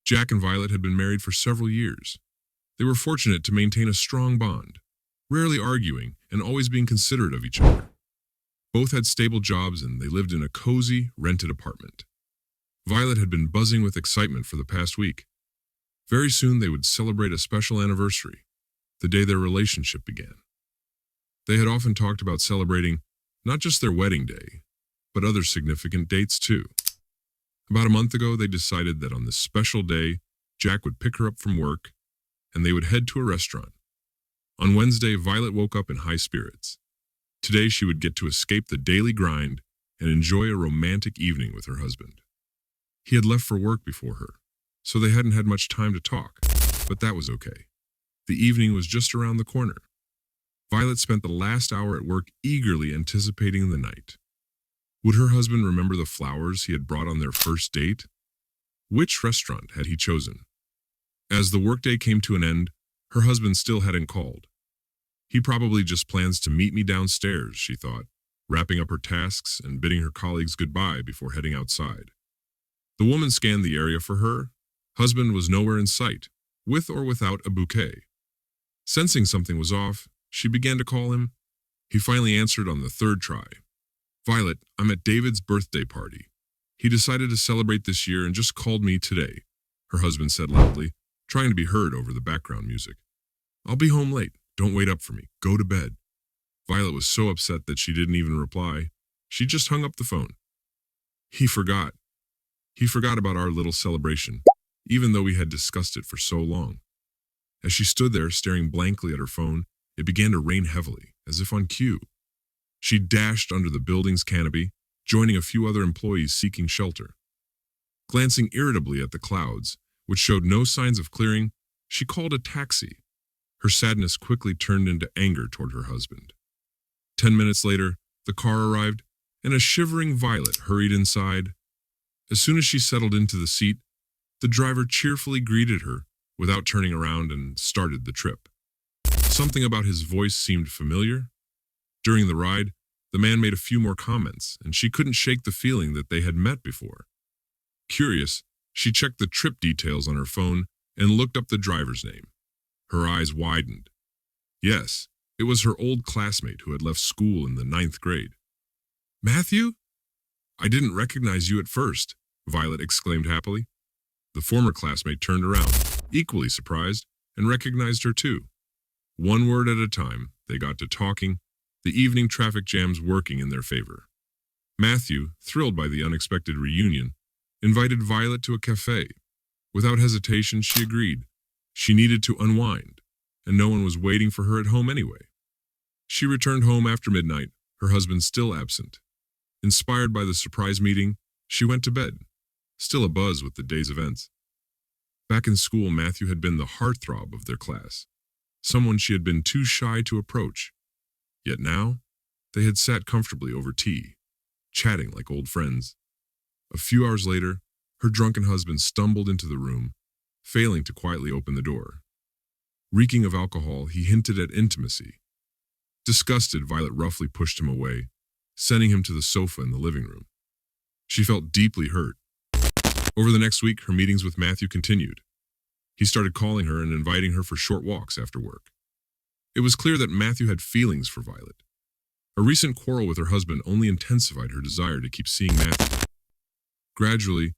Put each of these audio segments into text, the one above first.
Jack and Violet had been married for several years. They were fortunate to maintain a strong bond, rarely arguing and always being considerate of each other. Both had stable jobs and they lived in a cozy, rented apartment. Violet had been buzzing with excitement for the past week. Very soon they would celebrate a special anniversary, the day their relationship began. They had often talked about celebrating not just their wedding day, but other significant dates too. About a month ago, they decided that on this special day, Jack would pick her up from work and they would head to a restaurant. On Wednesday, Violet woke up in high spirits. Today, she would get to escape the daily grind and enjoy a romantic evening with her husband. He had left for work before her, so they hadn't had much time to talk, but that was okay. The evening was just around the corner. Violet spent the last hour at work eagerly anticipating the night. Would her husband remember the flowers he had brought on their first date? Which restaurant had he chosen? As the workday came to an end, her husband still hadn't called. He probably just plans to meet me downstairs, she thought, wrapping up her tasks and bidding her colleagues goodbye before heading outside. The woman scanned the area for her. Husband was nowhere in sight, with or without a bouquet. Sensing something was off, she began to call him. He finally answered on the third try. Violet, I'm at David's birthday party. He decided to celebrate this year and just called me today, her husband said loudly, trying to be heard over the background music. I'll be home late. Don't wait up for me. Go to bed. Violet was so upset that she didn't even reply. She just hung up the phone. He forgot. He forgot about our little celebration, even though we had discussed it for so long. As she stood there staring blankly at her phone, it began to rain heavily, as if on cue. She dashed under the building's canopy, joining a few other employees seeking shelter. Glancing irritably at the clouds, which showed no signs of clearing, she called a taxi. Her sadness quickly turned into anger toward her husband. 10 minutes later, the car arrived, and a shivering Violet hurried inside. As soon as she settled into the seat, the driver cheerfully greeted her without turning around and started the trip. Something about his voice seemed familiar. During the ride, the man made a few more comments, and she couldn't shake the feeling that they had met before. Curious, she checked the trip details on her phone and looked up the driver's name. Her eyes widened. Yes, it was her old classmate who had left school in the 9th grade. Matthew? I didn't recognize you at first, Violet exclaimed happily. The former classmate turned around, equally surprised, and recognized her too. One word at a time, they got to talking, the evening traffic jams working in their favor. Matthew, thrilled by the unexpected reunion, invited Violet to a cafe. Without hesitation, she agreed. She needed to unwind, and no one was waiting for her at home anyway. She returned home after midnight, her husband still absent. Inspired by the surprise meeting, she went to bed, still abuzz with the day's events. Back in school, Matthew had been the heartthrob of their class, someone she had been too shy to approach. Yet now, they had sat comfortably over tea, chatting like old friends. A few hours later, her drunken husband stumbled into the room, failing to quietly open the door. Reeking of alcohol, he hinted at intimacy. Disgusted, Violet roughly pushed him away, sending him to the sofa in the living room. She felt deeply hurt. Over the next week, her meetings with Matthew continued. He started calling her and inviting her for short walks after work. It was clear that Matthew had feelings for Violet. A recent quarrel with her husband only intensified her desire to keep seeing Matthew. Gradually,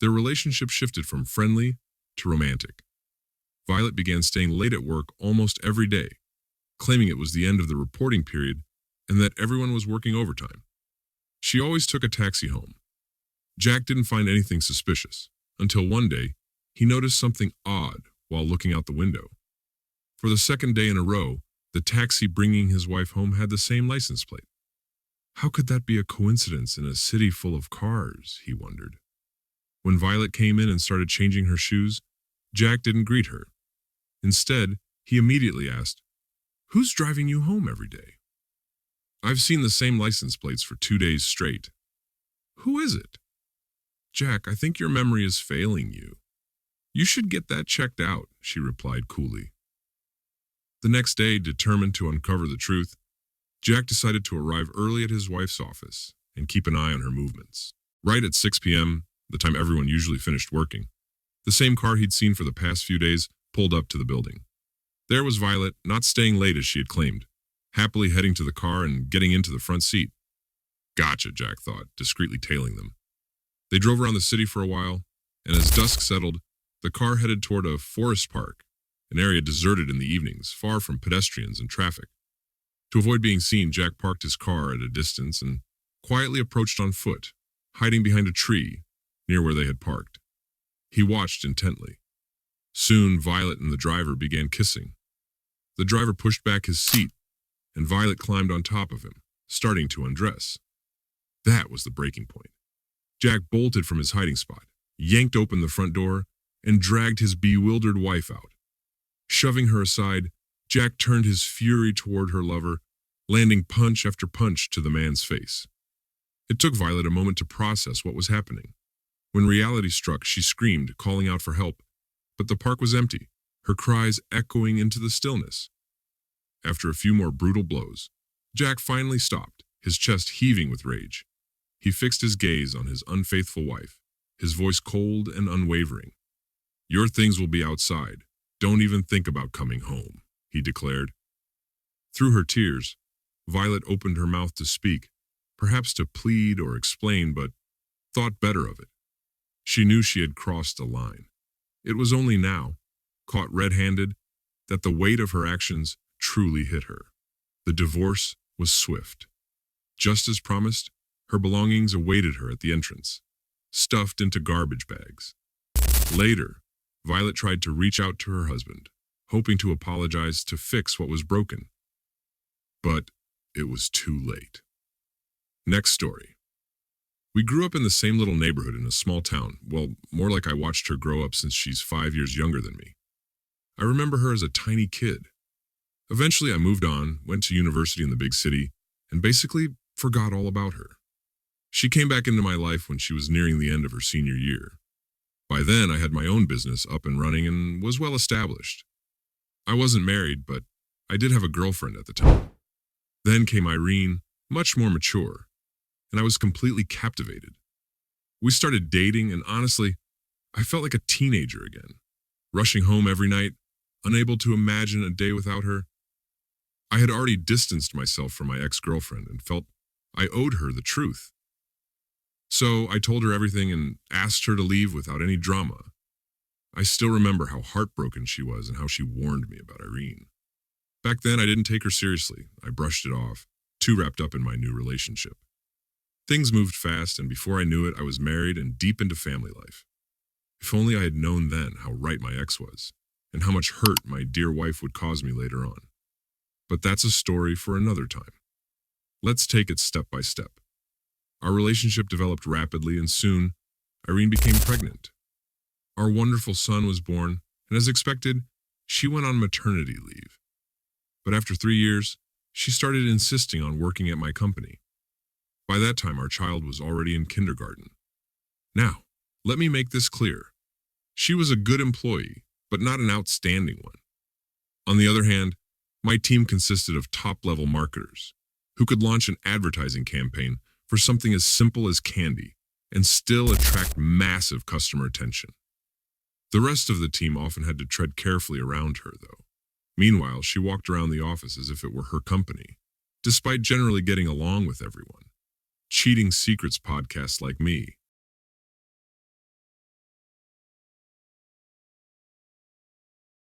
their relationship shifted from friendly to romantic. Violet began staying late at work almost every day, claiming it was the end of the reporting period and that everyone was working overtime. She always took a taxi home. Jack didn't find anything suspicious, until one day, he noticed something odd while looking out the window. For the second day in a row, the taxi bringing his wife home had the same license plate. How could that be a coincidence in a city full of cars, he wondered. When Violet came in and started changing her shoes, Jack didn't greet her. Instead, he immediately asked, "Who's driving you home every day?" "I've seen the same license plates for 2 days straight." "Who is it?" "Jack, I think your memory is failing you." "You should get that checked out," she replied coolly. The next day, determined to uncover the truth, Jack decided to arrive early at his wife's office and keep an eye on her movements. Right at 6 p.m., the time everyone usually finished working, The same car he'd seen for the past few days pulled up to the building. There was Violet, not staying late as she had claimed, happily heading to the car and getting into the front seat. Gotcha, Jack thought, discreetly tailing them. They drove around the city for a while, and as dusk settled, the car headed toward a forest park, an area deserted in the evenings, far from pedestrians and traffic. To avoid being seen, Jack parked his car at a distance and quietly approached on foot, hiding behind a tree near where they had parked. He watched intently. Soon, Violet and the driver began kissing. The driver pushed back his seat, and Violet climbed on top of him, starting to undress. That was the breaking point. Jack bolted from his hiding spot, yanked open the front door, and dragged his bewildered wife out. Shoving her aside, Jack turned his fury toward her lover, landing punch after punch to the man's face. It took Violet a moment to process what was happening. When reality struck, she screamed, calling out for help, but the park was empty, her cries echoing into the stillness. After a few more brutal blows, Jack finally stopped, his chest heaving with rage. He fixed his gaze on his unfaithful wife, his voice cold and unwavering. "Your things will be outside. Don't even think about coming home," he declared. Through her tears, Violet opened her mouth to speak, perhaps to plead or explain, but thought better of it. She knew she had crossed a line. It was only now, caught red-handed, that the weight of her actions truly hit her. The divorce was swift. Just as promised, her belongings awaited her at the entrance, stuffed into garbage bags. Later, Violet tried to reach out to her husband, hoping to apologize to fix what was broken. But it was too late. Next story. We grew up in the same little neighborhood in a small town. Well, more like I watched her grow up since she's 5 years younger than me. I remember her as a tiny kid. Eventually, I moved on, went to university in the big city, and basically forgot all about her. She came back into my life when she was nearing the end of her senior year. By then, I had my own business up and running and was well established. I wasn't married, but I did have a girlfriend at the time. Then came Irene, much more mature, and I was completely captivated. We started dating, and honestly, I felt like a teenager again, rushing home every night, unable to imagine a day without her. I had already distanced myself from my ex-girlfriend and felt I owed her the truth. So I told her everything and asked her to leave without any drama. I still remember how heartbroken she was and how she warned me about Irene. Back then, I didn't take her seriously. I brushed it off, too wrapped up in my new relationship. Things moved fast, and before I knew it, I was married and deep into family life. If only I had known then how right my ex was, and how much hurt my dear wife would cause me later on. But that's a story for another time. Let's take it step by step. Our relationship developed rapidly, and soon, Irene became pregnant. Our wonderful son was born, and as expected, she went on maternity leave. But after 3 years, she started insisting on working at my company. By that time, our child was already in kindergarten. Now, let me make this clear. She was a good employee, but not an outstanding one. On the other hand, my team consisted of top-level marketers who could launch an advertising campaign for something as simple as candy and still attract massive customer attention. The rest of the team often had to tread carefully around her, though. Meanwhile, she walked around the office as if it were her company, despite generally getting along with everyone. Cheating Secrets podcasts like me